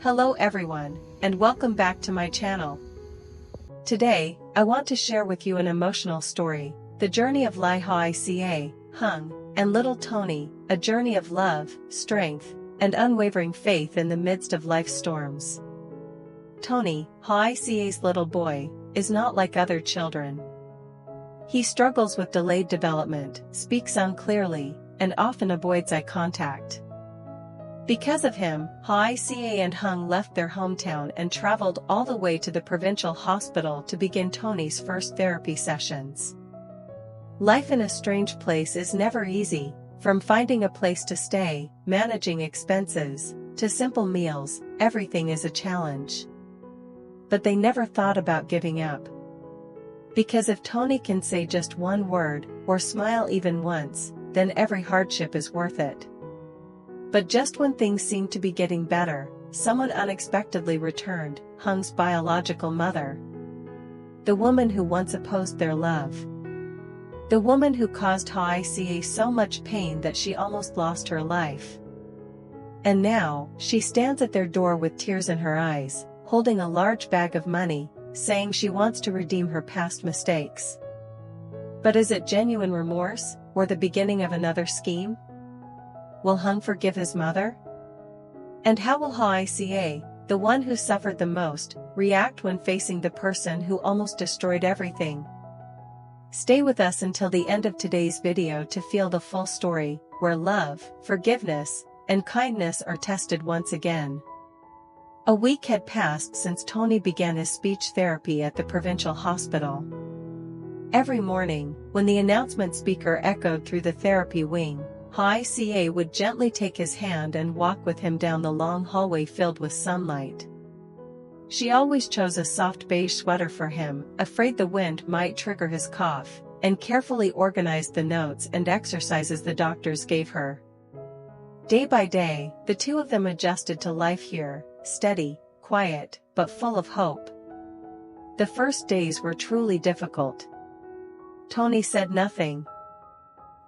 Hello everyone, and welcome back to my channel. Today, I want to share with you an emotional story, the journey of lythica, Hung, and little Tony, a journey of love, strength, and unwavering faith in the midst of life's storms. Tony, Hoai's little boy, is not like other children. He struggles with delayed development, speaks unclearly, and often avoids eye contact. Because of him, Hoaica and Hung left their hometown and traveled all the way to the provincial hospital to begin Tony's first therapy sessions. Life in a strange place is never easy, from finding a place to stay, managing expenses, to simple meals, everything is a challenge. But they never thought about giving up. Because if Tony can say just one word, or smile even once, then every hardship is worth it. But just when things seemed to be getting better, someone unexpectedly returned, Hung's biological mother. The woman who once opposed their love. The woman who caused Hoaica so much pain that she almost lost her life. And now, she stands at their door with tears in her eyes, holding a large bag of money, saying she wants to redeem her past mistakes. But is it genuine remorse, or the beginning of another scheme? Will Hung forgive his mother? And how will Hoaica, the one who suffered the most, react when facing the person who almost destroyed everything? Stay with us until the end of today's video to feel the full story, where love, forgiveness, and kindness are tested once again. A week had passed since Tony began his speech therapy at the provincial hospital. Every morning, when the announcement speaker echoed through the therapy wing, Hoaica would gently take his hand and walk with him down the long hallway filled with sunlight. She always chose a soft beige sweater for him, afraid the wind might trigger his cough, and carefully organized the notes and exercises the doctors gave her. Day by day, the two of them adjusted to life here, steady, quiet, but full of hope. The first days were truly difficult. Tony said nothing.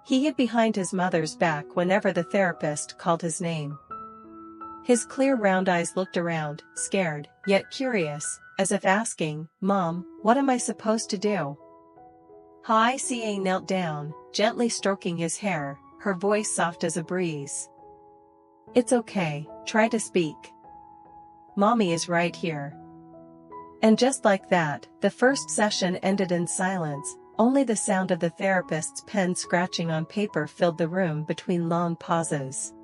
He hid behind his mother's back whenever the therapist called his name. His clear round eyes looked around, scared, yet curious, as if asking, "Mom, what am I supposed to do?" Hoaica knelt down, gently stroking his hair, her voice soft as a breeze. "It's okay, try to speak. Mommy is right here." And just like that, the first session ended in silence. Only the sound of the therapist's pen scratching on paper filled the room between long pauses.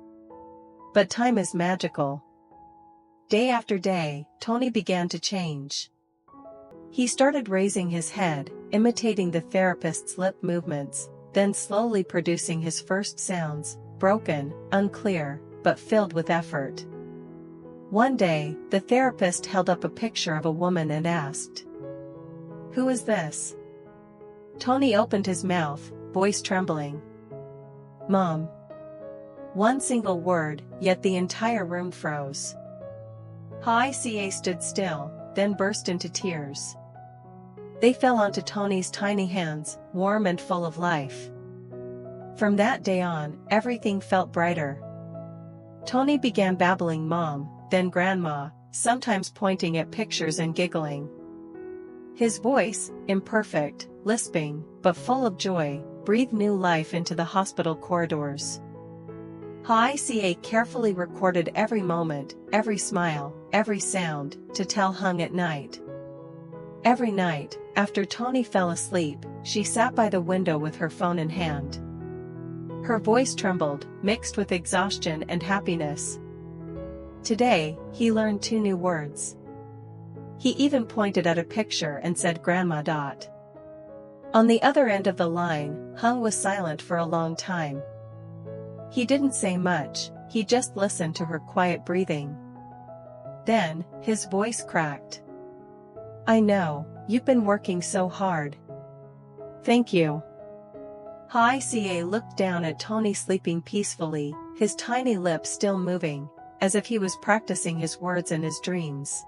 But time is magical. Day after day, Tony began to change. He started raising his head, imitating the therapist's lip movements, then slowly producing his first sounds, broken, unclear, but filled with effort. One day, the therapist held up a picture of a woman and asked, "Who is this?" Tony opened his mouth, voice trembling. "Mom." One single word, yet the entire room froze. Hoaica stood still, then burst into tears. They fell onto Tony's tiny hands, warm and full of life. From that day on, everything felt brighter. Tony began babbling Mom, then Grandma, sometimes pointing at pictures and giggling. His voice, imperfect, lisping, but full of joy, breathed new life into the hospital corridors. Hoaica carefully recorded every moment, every smile, every sound, to tell Hung at night. Every night, after Tony fell asleep, she sat by the window with her phone in hand. Her voice trembled, mixed with exhaustion and happiness. Today, he learned 2 new words. He even pointed at a picture and said Grandma. On the other end of the line, Hung was silent for a long time. He didn't say much, he just listened to her quiet breathing. Then, his voice cracked. "I know, you've been working so hard. Thank you." Hoaica looked down at Tony sleeping peacefully, his tiny lips still moving, as if he was practicing his words in his dreams.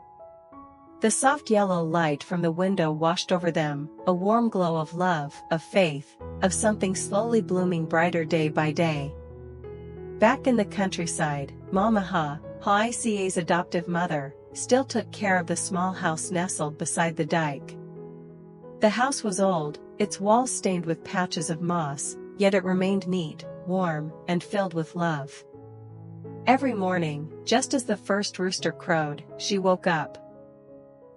The soft yellow light from the window washed over them, a warm glow of love, of faith, of something slowly blooming brighter day by day. Back in the countryside, Mama Hoai's adoptive mother, still took care of the small house nestled beside the dike. The house was old, its walls stained with patches of moss, yet it remained neat, warm, and filled with love. Every morning, just as the first rooster crowed, she woke up.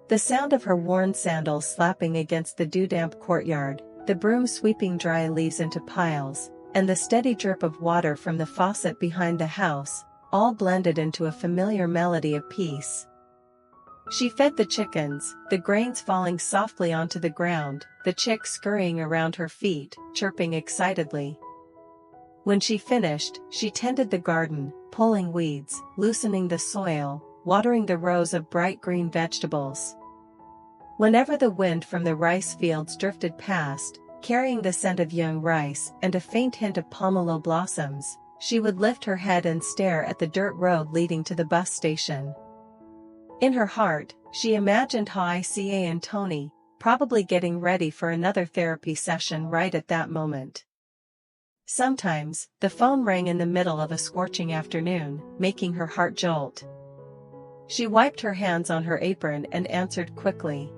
The sound of her worn sandals slapping against the dew-damp courtyard, the broom sweeping dry leaves into piles, and the steady drip of water from the faucet behind the house, all blended into a familiar melody of peace. She fed the chickens, the grains falling softly onto the ground, the chicks scurrying around her feet, chirping excitedly. When she finished, she tended the garden, pulling weeds, loosening the soil, watering the rows of bright green vegetables. Whenever the wind from the rice fields drifted past, carrying the scent of young rice and a faint hint of pomelo blossoms, she would lift her head and stare at the dirt road leading to the bus station. In her heart, she imagined Hoai and Tony, probably getting ready for another therapy session right at that moment. Sometimes, the phone rang in the middle of a scorching afternoon, making her heart jolt. She wiped her hands on her apron and answered quickly.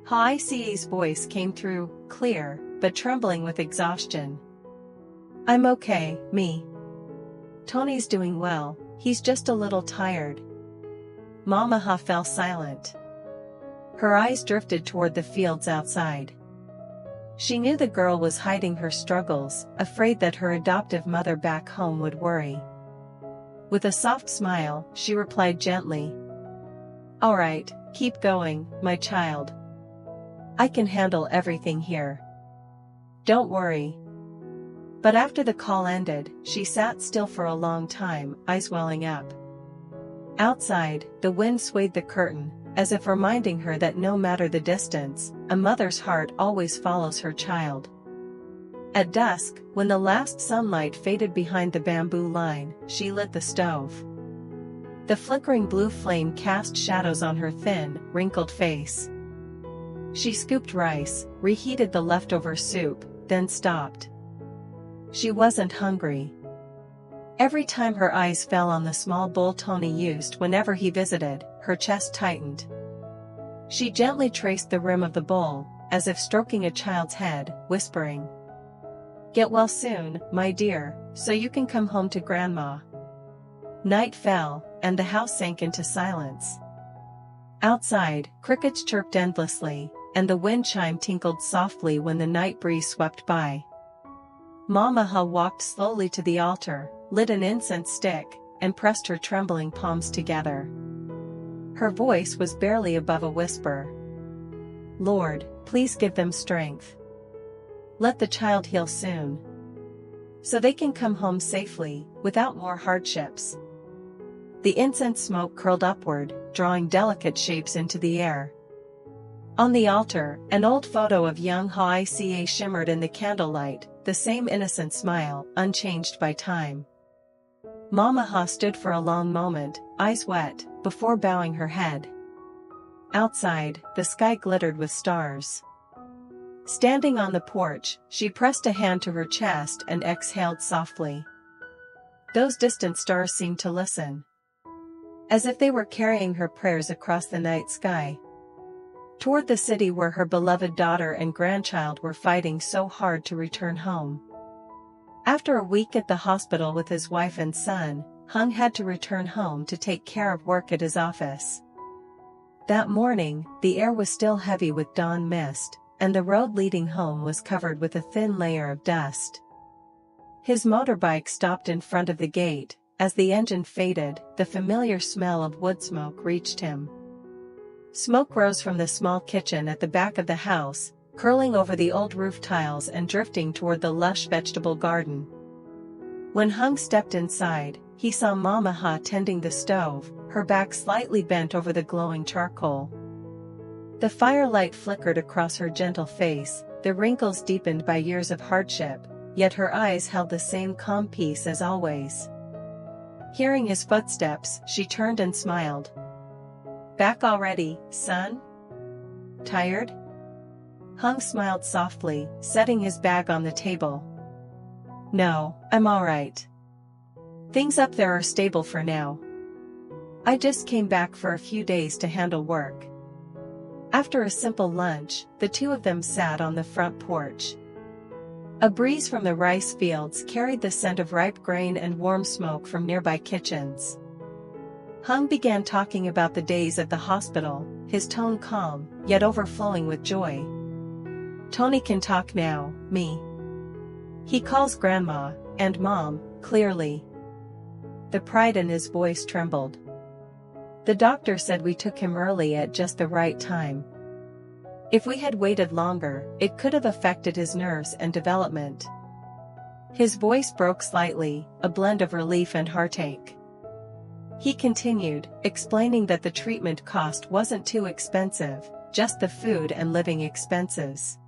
Hoai's voice came through, clear, but trembling with exhaustion. "I'm okay, me. Tony's doing well, he's just a little tired." Mama fell silent. Her eyes drifted toward the fields outside. She knew the girl was hiding her struggles, afraid that her adoptive mother back home would worry. With a soft smile, she replied gently, "All right, keep going, my child. I can handle everything here. Don't worry." But after the call ended, she sat still for a long time, eyes welling up. Outside, the wind swayed the curtain, as if reminding her that no matter the distance, a mother's heart always follows her child. At dusk, when the last sunlight faded behind the bamboo line, she lit the stove. The flickering blue flame cast shadows on her thin, wrinkled face. She scooped rice, reheated the leftover soup, then stopped. She wasn't hungry. Every time her eyes fell on the small bowl Tony used whenever he visited, her chest tightened. She gently traced the rim of the bowl, as if stroking a child's head, whispering, "Get well soon, my dear, so you can come home to Grandma." Night fell, and the house sank into silence. Outside, crickets chirped endlessly, and the wind chime tinkled softly when the night breeze swept by. Mama walked slowly to the altar, lit an incense stick, and pressed her trembling palms together. Her voice was barely above a whisper. "Lord, please give them strength. Let the child heal soon, so they can come home safely, without more hardships." The incense smoke curled upward, drawing delicate shapes into the air. On the altar, an old photo of young Hoai shimmered in the candlelight, the same innocent smile, unchanged by time. Mama stood for a long moment, eyes wet, before bowing her head. Outside, the sky glittered with stars. Standing on the porch, she pressed a hand to her chest and exhaled softly. Those distant stars seemed to listen, as if they were carrying her prayers across the night sky, toward the city where her beloved daughter and grandchild were fighting so hard to return home. After a week at the hospital with his wife and son, Hung had to return home to take care of work at his office. That morning, the air was still heavy with dawn mist, and the road leading home was covered with a thin layer of dust. His motorbike stopped in front of the gate. As the engine faded, the familiar smell of wood smoke reached him. Smoke rose from the small kitchen at the back of the house, curling over the old roof tiles and drifting toward the lush vegetable garden. When Hung stepped inside, he saw Mama tending the stove, her back slightly bent over the glowing charcoal. The firelight flickered across her gentle face, the wrinkles deepened by years of hardship, yet her eyes held the same calm peace as always. Hearing his footsteps, she turned and smiled. "Back already, son? Tired?" Hung smiled softly, setting his bag on the table. "No, I'm all right. Things up there are stable for now. I just came back for a few days to handle work. After a simple lunch, the two of them sat on the front porch. A breeze from the rice fields carried the scent of ripe grain and warm smoke from nearby kitchens. Hung began talking about the days at the hospital, his tone calm, yet overflowing with joy. Tony can talk now, me. He calls Grandma and Mom, clearly. The pride in his voice trembled. The doctor said we took him early at just the right time. If we had waited longer, it could have affected his nerves and development. His voice broke slightly, a blend of relief and heartache. He continued, explaining that the treatment cost wasn't too expensive, just the food and living expenses.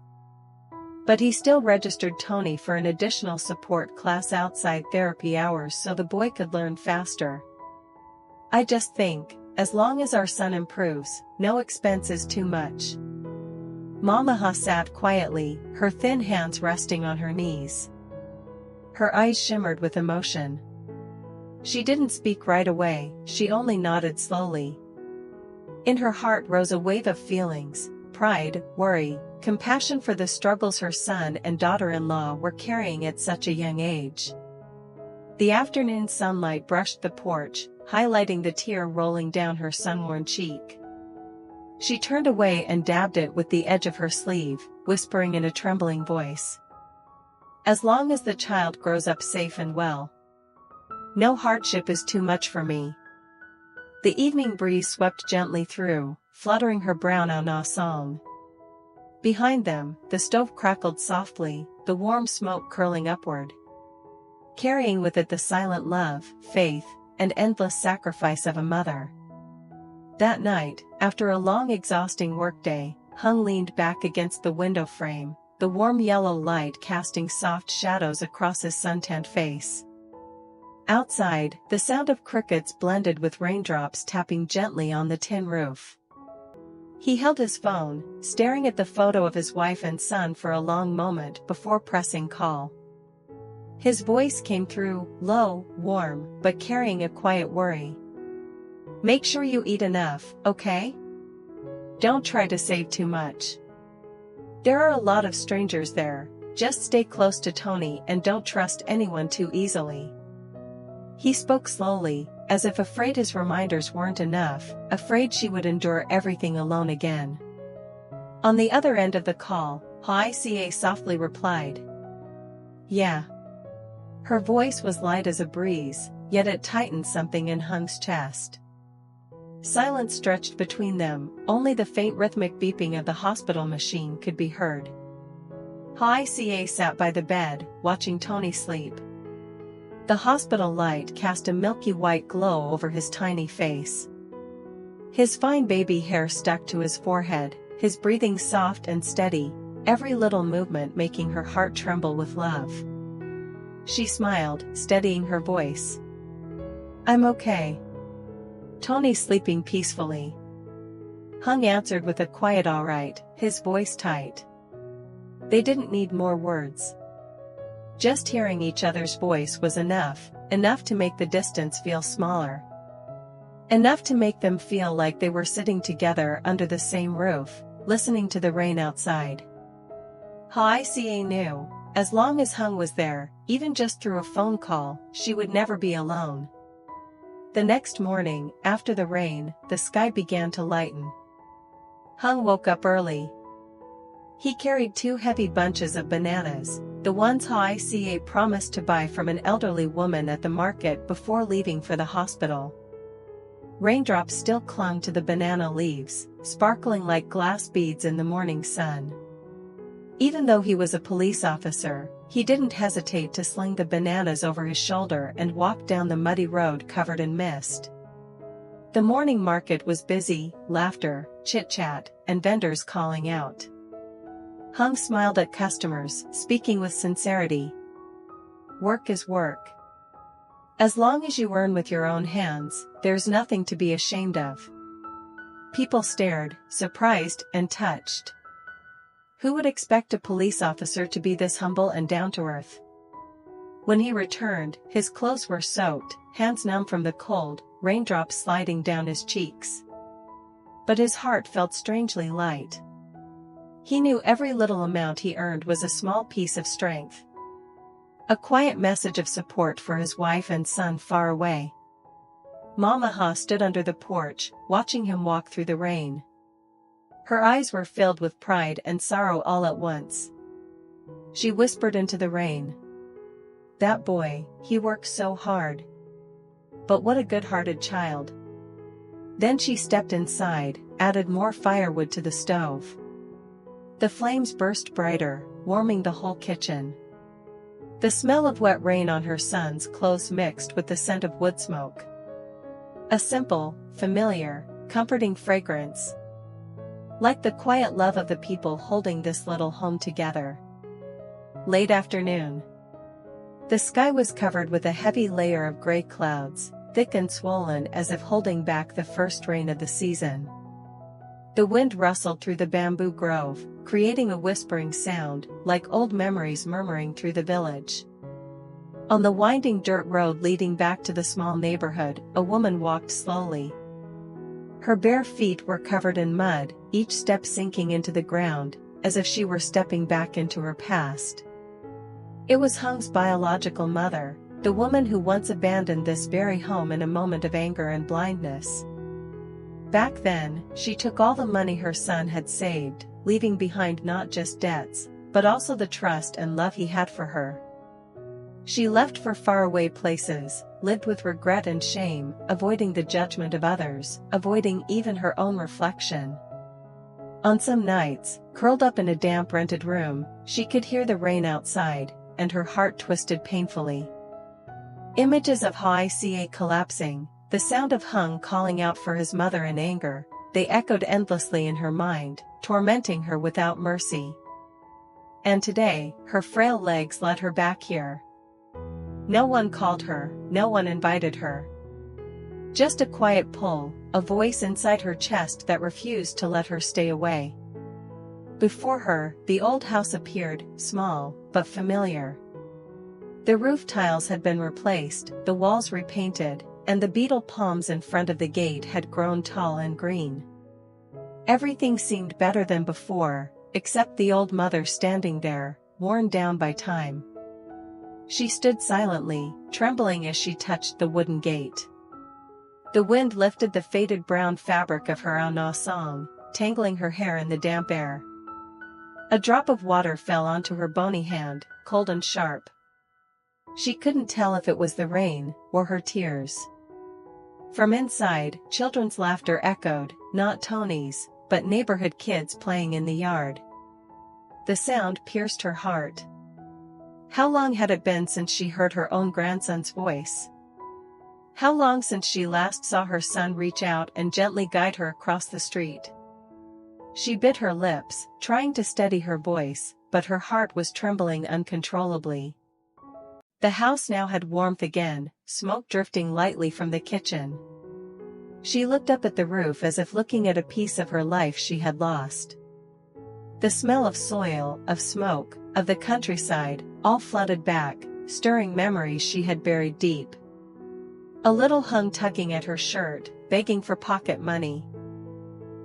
But he still registered Tony for an additional support class outside therapy hours so the boy could learn faster. I just think, as long as our son improves, no expense is too much. Mama sat quietly, her thin hands resting on her knees. Her eyes shimmered with emotion. She didn't speak right away, she only nodded slowly. In her heart rose a wave of feelings, pride, worry, compassion for the struggles her son and daughter-in-law were carrying at such a young age. The afternoon sunlight brushed the porch, highlighting the tear rolling down her sun-worn cheek. She turned away and dabbed it with the edge of her sleeve, whispering in a trembling voice. As long as the child grows up safe and well. No hardship is too much for me. The evening breeze swept gently through, fluttering her brown song. Behind them, the stove crackled softly, the warm smoke curling upward, carrying with it the silent love, faith, and endless sacrifice of a mother. That night, after a long exhausting workday, Hung leaned back against the window frame, the warm yellow light casting soft shadows across his suntanned face. Outside, the sound of crickets blended with raindrops tapping gently on the tin roof. He held his phone, staring at the photo of his wife and son for a long moment before pressing call. His voice came through, low, warm, but carrying a quiet worry. Make sure you eat enough, okay? Don't try to save too much. There are a lot of strangers there, just stay close to Tony and don't trust anyone too easily. He spoke slowly, as if afraid his reminders weren't enough, afraid she would endure everything alone again. On the other end of the call, Hoai softly replied. Yeah. Her voice was light as a breeze, yet it tightened something in Hung's chest. Silence stretched between them, only the faint rhythmic beeping of the hospital machine could be heard. Hoai sat by the bed, watching Tony sleep. The hospital light cast a milky white glow over his tiny face. His fine baby hair stuck to his forehead, his breathing soft and steady, every little movement making her heart tremble with love. She smiled, steadying her voice. I'm okay. Tony's sleeping peacefully. Hung answered with a quiet all right, his voice tight. They didn't need more words. Just hearing each other's voice was enough to make the distance feel smaller. Enough to make them feel like they were sitting together under the same roof, listening to the rain outside. Hoai knew, as long as Hung was there, even just through a phone call, she would never be alone. The next morning, after the rain, the sky began to lighten. Hung woke up early. He carried 2 heavy bunches of bananas, the ones Hoai promised to buy from an elderly woman at the market before leaving for the hospital. Raindrops still clung to the banana leaves, sparkling like glass beads in the morning sun. Even though he was a police officer, he didn't hesitate to sling the bananas over his shoulder and walk down the muddy road covered in mist. The morning market was busy, laughter, chit-chat, and vendors calling out. Hung smiled at customers, speaking with sincerity. Work is work. As long as you earn with your own hands, there's nothing to be ashamed of. People stared, surprised and touched. Who would expect a police officer to be this humble and down-to-earth? When he returned, his clothes were soaked, hands numb from the cold, raindrops sliding down his cheeks. But his heart felt strangely light. He knew every little amount he earned was a small piece of strength. A quiet message of support for his wife and son far away. Mama Ha stood under the porch, watching him walk through the rain. Her eyes were filled with pride and sorrow all at once. She whispered into the rain. "That boy, he works so hard. But what a good-hearted child." Then she stepped inside, added more firewood to the stove. The flames burst brighter, warming the whole kitchen. The smell of wet rain on her son's clothes mixed with the scent of wood smoke. A simple, familiar, comforting fragrance. Like the quiet love of the people holding this little home together. Late afternoon. The sky was covered with a heavy layer of gray clouds, thick and swollen as if holding back the first rain of the season. The wind rustled through the bamboo grove, creating a whispering sound, like old memories murmuring through the village. On the winding dirt road leading back to the small neighborhood, a woman walked slowly. Her bare feet were covered in mud, each step sinking into the ground, as if she were stepping back into her past. It was Hung's biological mother, the woman who once abandoned this very home in a moment of anger and blindness. Back then, she took all the money her son had saved, leaving behind not just debts, but also the trust and love he had for her. She left for faraway places, lived with regret and shame, avoiding the judgment of others, avoiding even her own reflection. On some nights, curled up in a damp rented room, she could hear the rain outside, and her heart twisted painfully. Images of Hoai collapsing, the sound of Hung calling out for his mother in anger, they echoed endlessly in her mind, tormenting her without mercy. And today, her frail legs led her back here. No one called her, no one invited her. Just a quiet pull, a voice inside her chest that refused to let her stay away. Before her, the old house appeared, small, but familiar. The roof tiles had been replaced, the walls repainted, and the beetle palms in front of the gate had grown tall and green. Everything seemed better than before, except the old mother standing there, worn down by time. She stood silently, trembling as she touched the wooden gate. The wind lifted the faded brown fabric of her ana song, tangling her hair in the damp air. A drop of water fell onto her bony hand, cold and sharp. She couldn't tell if it was the rain, or her tears. From inside, children's laughter echoed, not Tony's, but neighborhood kids playing in the yard. The sound pierced her heart. How long had it been since she heard her own grandson's voice? How long since she last saw her son reach out and gently guide her across the street? She bit her lips, trying to steady her voice, but her heart was trembling uncontrollably. The house now had warmth again, smoke drifting lightly from the kitchen. She looked up at the roof as if looking at a piece of her life she had lost. The smell of soil, of smoke, of the countryside, all flooded back, stirring memories she had buried deep. A little Hung tugging at her shirt, begging for pocket money.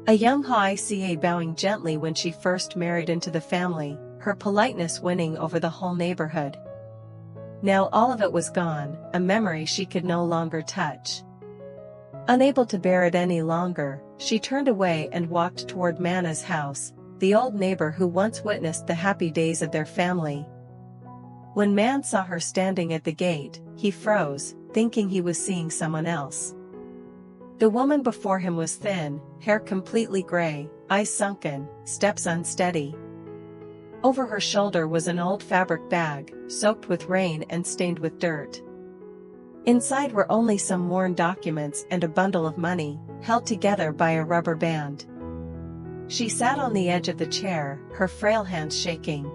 A young Hoai bowing gently when she first married into the family, her politeness winning over the whole neighborhood. Now all of it was gone, a memory she could no longer touch. Unable to bear it any longer, she turned away and walked toward Mana's house, the old neighbor who once witnessed the happy days of their family. When Man saw her standing at the gate, he froze, thinking he was seeing someone else. The woman before him was thin, hair completely gray, eyes sunken, steps unsteady. Over her shoulder was an old fabric bag, soaked with rain and stained with dirt. Inside were only some worn documents and a bundle of money, held together by a rubber band. She sat on the edge of the chair, her frail hands shaking.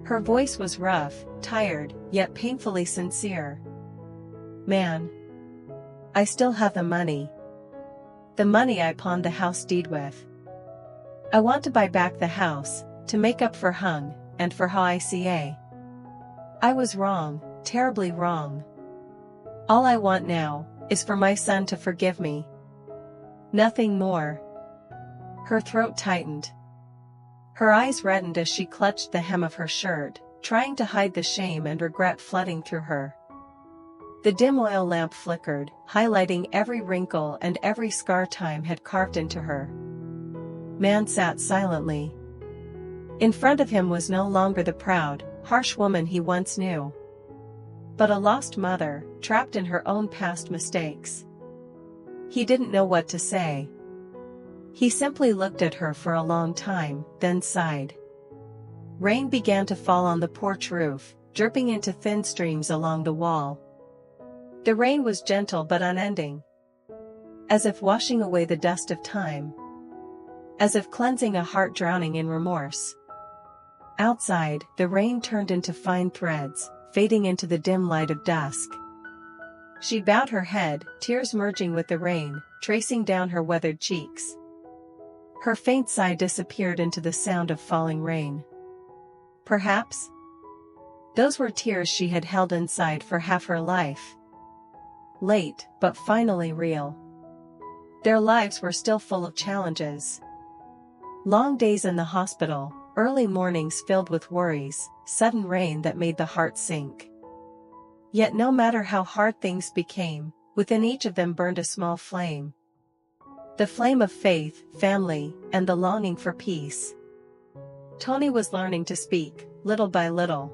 Her voice was rough, tired, yet painfully sincere. "Man, I still have the money. The money I pawned the house deed with. I want to buy back the house, to make up for Hung, and for Hoai. I was wrong, terribly wrong. All I want now, is for my son to forgive me. Nothing more." Her throat tightened. Her eyes reddened as she clutched the hem of her shirt, trying to hide the shame and regret flooding through her. The dim oil lamp flickered, highlighting every wrinkle and every scar time had carved into her. Man sat silently. In front of him was no longer the proud, harsh woman he once knew, but a lost mother, trapped in her own past mistakes. He didn't know what to say. He simply looked at her for a long time, then sighed. Rain began to fall on the porch roof, dripping into thin streams along the wall. The rain was gentle but unending, as if washing away the dust of time, as if cleansing a heart drowning in remorse. Outside, the rain turned into fine threads, fading into the dim light of dusk. She bowed her head, tears merging with the rain, tracing down her weathered cheeks. Her faint sigh disappeared into the sound of falling rain. Perhaps those were tears she had held inside for half her life. Late, but finally real. Their lives were still full of challenges. Long days in the hospital, early mornings filled with worries, sudden rain that made the heart sink. Yet no matter how hard things became, within each of them burned a small flame. The flame of faith, family, and the longing for peace. Tony was learning to speak, little by little.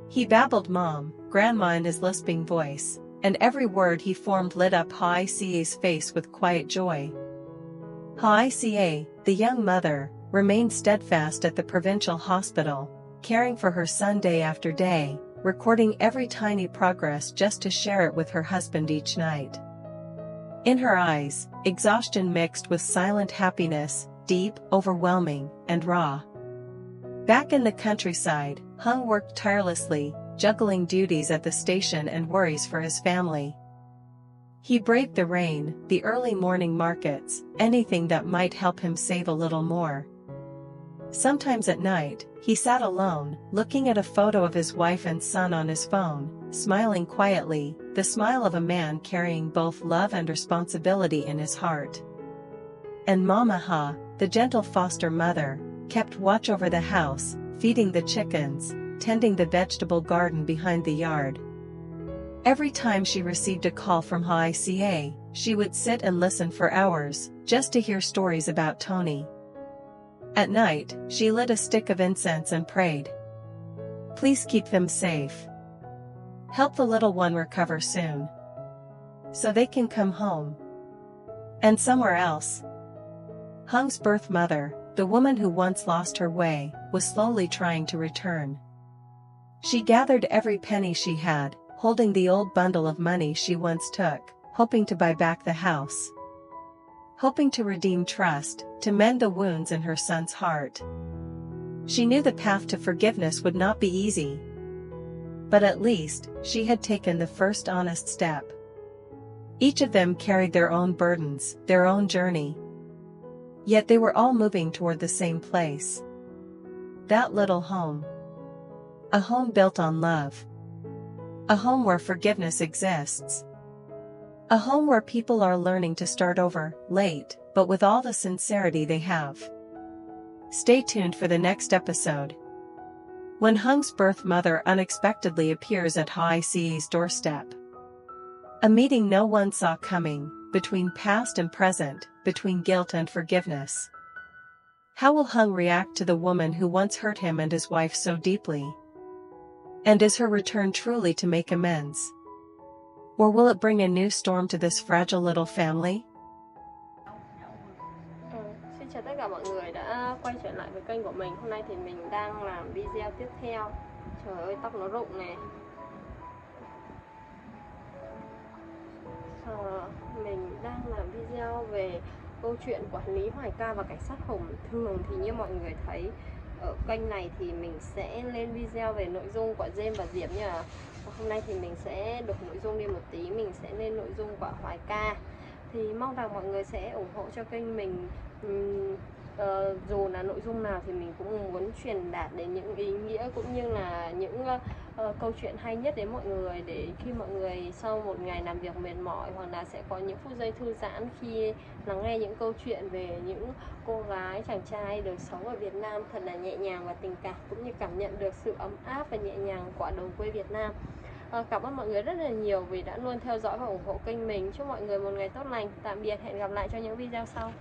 He babbled mom, grandma in his lisping voice, and every word he formed lit up Hoai's face with quiet joy. Hoai, the young mother, remained steadfast at the provincial hospital, caring for her son day after day, recording every tiny progress just to share it with her husband each night. In her eyes, exhaustion mixed with silent happiness, deep, overwhelming, and raw. Back in the countryside, Hung worked tirelessly, juggling duties at the station and worries for his family. He braved the rain, the early morning markets, anything that might help him save a little more. Sometimes at night, he sat alone, looking at a photo of his wife and son on his phone, smiling quietly, the smile of a man carrying both love and responsibility in his heart. And Mama Ha, the gentle foster mother, kept watch over the house, feeding the chickens, tending the vegetable garden behind the yard. Every time she received a call from Hoai, she would sit and listen for hours, just to hear stories about Tony. At night, she lit a stick of incense and prayed. Please keep them safe. Help the little one recover soon, so they can come home. And somewhere else. Hung's birth mother, the woman who once lost her way, was slowly trying to return. She gathered every penny she had, holding the old bundle of money she once took, hoping to buy back the house. Hoping to redeem trust, to mend the wounds in her son's heart. She knew the path to forgiveness would not be easy. But at least, she had taken the first honest step. Each of them carried their own burdens, their own journey. Yet they were all moving toward the same place. That little home. A home built on love. A home where forgiveness exists. A home where people are learning to start over, late, but with all the sincerity they have. Stay tuned for the next episode. When Hung's birth mother unexpectedly appears at Hoai's doorstep. A meeting no one saw coming, between past and present, between guilt and forgiveness. How will Hung react to the woman who once hurt him and his wife so deeply? And is her return truly to make amends? Or will it bring a new storm to this fragile little family? Xin chào tất cả mọi người đã quay trở lại với kênh của mình. Hôm nay thì mình đang làm video tiếp theo. Trời ơi, tóc nó rụng này. Mình đang làm video về câu chuyện quản lý Hoài Ca và cảnh sát Hùng. Thường thì như mọi người thấy ở kênh này thì mình sẽ lên video về nội dung của James và Diệp nha. Hôm nay thì mình sẽ đổi nội dung đi một tí, mình sẽ lên nội dung của Hoài Ca. Thì mong rằng mọi người sẽ ủng hộ cho kênh mình. Dù là nội dung nào thì mình cũng muốn truyền đạt đến những ý nghĩa cũng như là những câu chuyện hay nhất đến mọi người, để khi mọi người sau một ngày làm việc mệt mỏi hoặc là sẽ có những phút giây thư giãn khi lắng nghe những câu chuyện về những cô gái chàng trai được sống ở Việt Nam thật là nhẹ nhàng và tình cảm, cũng như cảm nhận được sự ấm áp và nhẹ nhàng của đồng quê Việt Nam. Cảm ơn mọi người rất là nhiều vì đã luôn theo dõi và ủng hộ kênh mình. Chúc mọi người một ngày tốt lành. Tạm biệt, hẹn gặp lại cho những video sau.